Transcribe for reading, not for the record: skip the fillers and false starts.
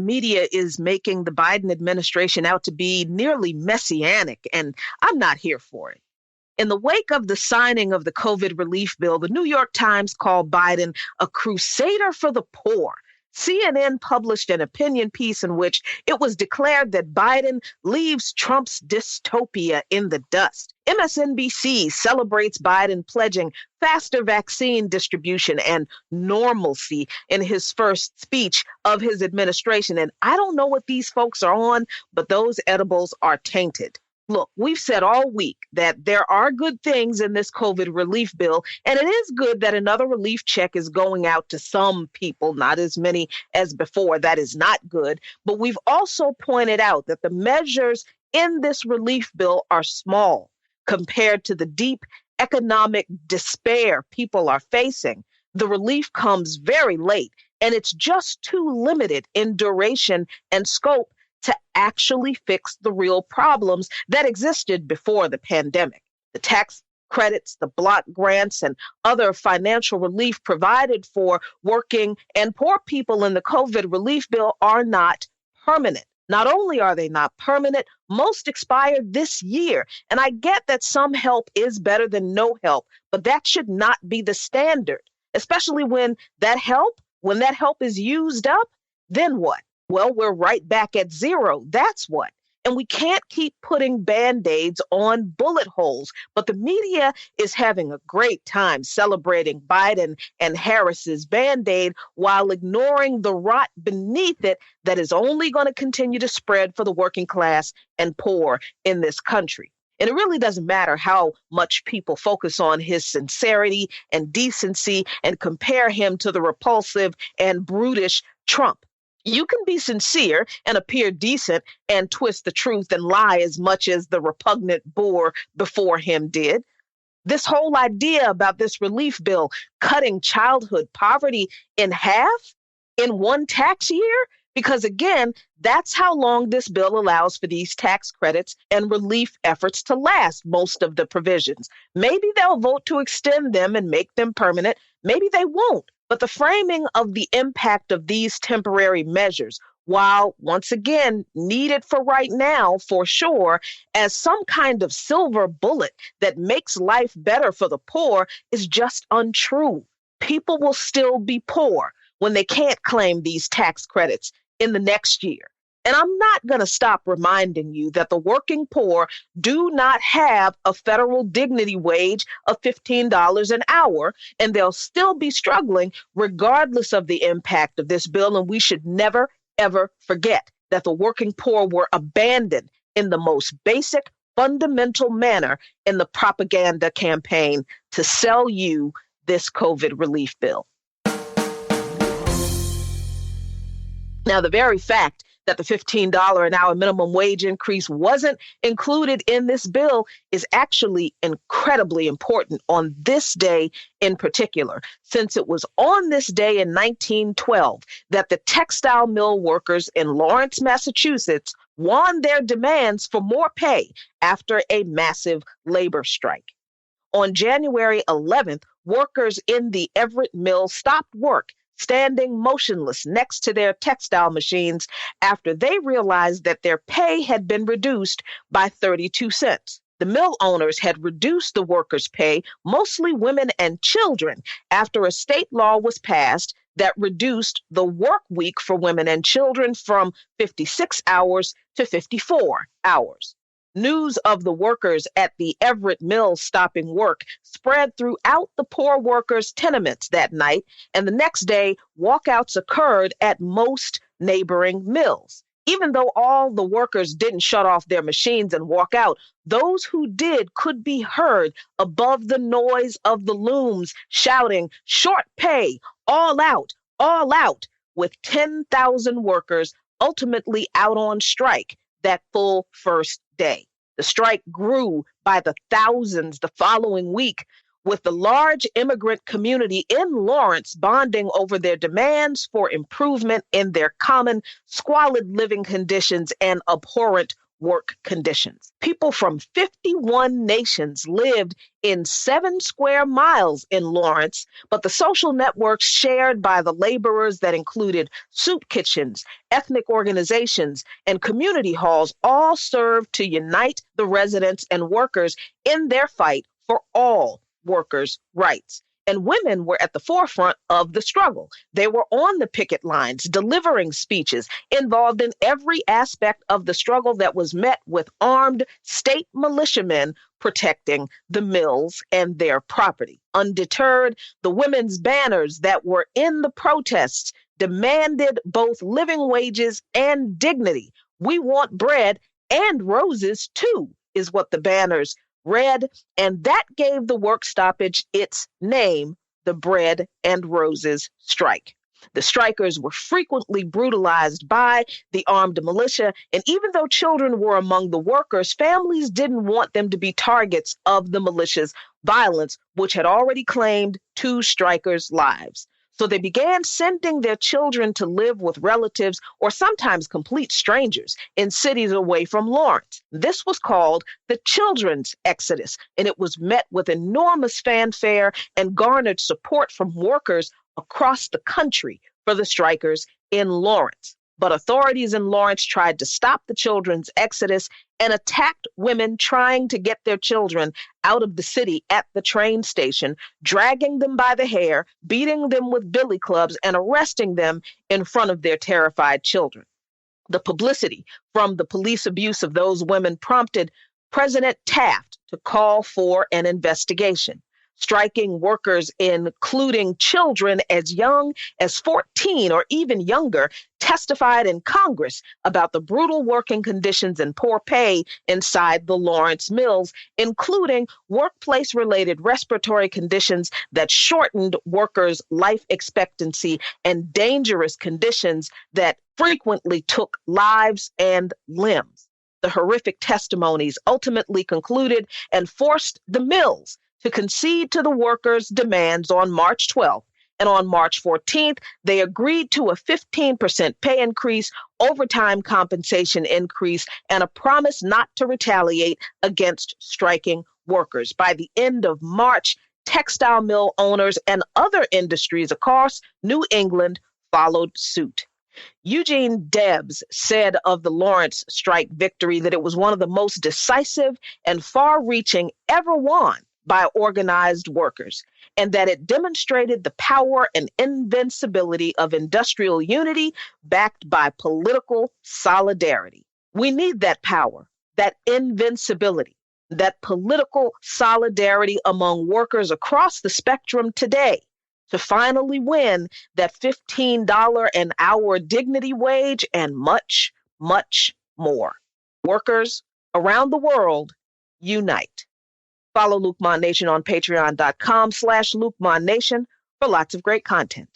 Media is making the Biden administration out to be nearly messianic, and I'm not here for it. In the wake of the signing of the COVID relief bill, the New York Times called Biden a crusader for the poor. CNN published an opinion piece in which it was declared that Biden leaves Trump's dystopia in the dust. MSNBC celebrates Biden pledging faster vaccine distribution and normalcy in his first speech of his administration. And I don't know what these folks are on, but those edibles are tainted. Look, we've said all week that there are good things in this COVID relief bill, and it is good that another relief check is going out to some people, not as many as before. That is not good. But we've also pointed out that the measures in this relief bill are small compared to the deep economic despair people are facing. The relief comes very late, and it's just too limited in duration and scope to actually fix the real problems that existed before the pandemic. The tax credits, the block grants, and other financial relief provided for working and poor people in the COVID relief bill are not permanent. Not only are they not permanent, most expired this year. And I get that some help is better than no help, but that should not be the standard, especially when that help is used up, then what? Well, we're right back at zero. That's what. And we can't keep putting Band-Aids on bullet holes. But the media is having a great time celebrating Biden and Harris's Band-Aid while ignoring the rot beneath it that is only going to continue to spread for the working class and poor in this country. And it really doesn't matter how much people focus on his sincerity and decency and compare him to the repulsive and brutish Trump. You can be sincere and appear decent and twist the truth and lie as much as the repugnant boor before him did. This whole idea about this relief bill cutting childhood poverty in half in one tax year, because again, that's how long this bill allows for these tax credits and relief efforts to last, most of the provisions. Maybe they'll vote to extend them and make them permanent. Maybe they won't. But the framing of the impact of these temporary measures, while once again needed for right now, for sure, as some kind of silver bullet that makes life better for the poor is just untrue. People will still be poor when they can't claim these tax credits in the next year. And I'm not going to stop reminding you that the working poor do not have a federal dignity wage of $15 an hour, and they'll still be struggling regardless of the impact of this bill. And we should never, ever forget that the working poor were abandoned in the most basic, fundamental manner in the propaganda campaign to sell you this COVID relief bill. Now, the very fact that the $15 an hour minimum wage increase wasn't included in this bill is actually incredibly important on this day in particular, since it was on this day in 1912 that the textile mill workers in Lawrence, Massachusetts, won their demands for more pay after a massive labor strike. On January 11th, workers in the Everett Mill stopped work, standing motionless next to their textile machines after they realized that their pay had been reduced by 32 cents. The mill owners had reduced the workers' pay, mostly women and children, after a state law was passed that reduced the work week for women and children from 56 hours to 54 hours. News of the workers at the Everett Mill stopping work spread throughout the poor workers' tenements that night, and the next day, walkouts occurred at most neighboring mills. Even though all the workers didn't shut off their machines and walk out, those who did could be heard above the noise of the looms shouting, "Short pay, all out," with 10,000 workers ultimately out on strike that full first day. The strike grew by the thousands the following week, with the large immigrant community in Lawrence bonding over their demands for improvement in their common squalid living conditions and abhorrent work conditions. People from 51 nations lived in 7 square miles in Lawrence, but the social networks shared by the laborers that included soup kitchens, ethnic organizations, and community halls all served to unite the residents and workers in their fight for all workers' rights. And women were at the forefront of the struggle. They were on the picket lines, delivering speeches, involved in every aspect of the struggle that was met with armed state militiamen protecting the mills and their property. Undeterred, the women's banners that were in the protests demanded both living wages and dignity. We want bread and roses too, is what the banners read, and that gave the work stoppage its name, the Bread and Roses Strike. The strikers were frequently brutalized by the armed militia, and even though children were among the workers, families didn't want them to be targets of the militia's violence, which had already claimed 2 strikers' lives. So they began sending their children to live with relatives or sometimes complete strangers in cities away from Lawrence. This was called the Children's Exodus, and it was met with enormous fanfare and garnered support from workers across the country for the strikers in Lawrence. But authorities in Lawrence tried to stop the children's exodus and attacked women trying to get their children out of the city at the train station, dragging them by the hair, beating them with billy clubs, and arresting them in front of their terrified children. The publicity from the police abuse of those women prompted President Taft to call for an investigation. Striking workers, including children as young as 14 or even younger, testified in Congress about the brutal working conditions and poor pay inside the Lawrence mills, including workplace-related respiratory conditions that shortened workers' life expectancy and dangerous conditions that frequently took lives and limbs. The horrific testimonies ultimately concluded and forced the mills to concede to the workers' demands on March 12th. And on March 14th, they agreed to a 15% pay increase, overtime compensation increase, and a promise not to retaliate against striking workers. By the end of March, textile mill owners and other industries across New England followed suit. Eugene Debs said of the Lawrence strike victory that it was one of the most decisive and far-reaching ever won by organized workers, and that it demonstrated the power and invincibility of industrial unity backed by political solidarity. We need that power, that invincibility, that political solidarity among workers across the spectrum today to finally win that $15 an hour dignity wage and much, much more. Workers around the world, unite. Follow Luqman Nation on patreon.com/LuqmanNation for lots of great content.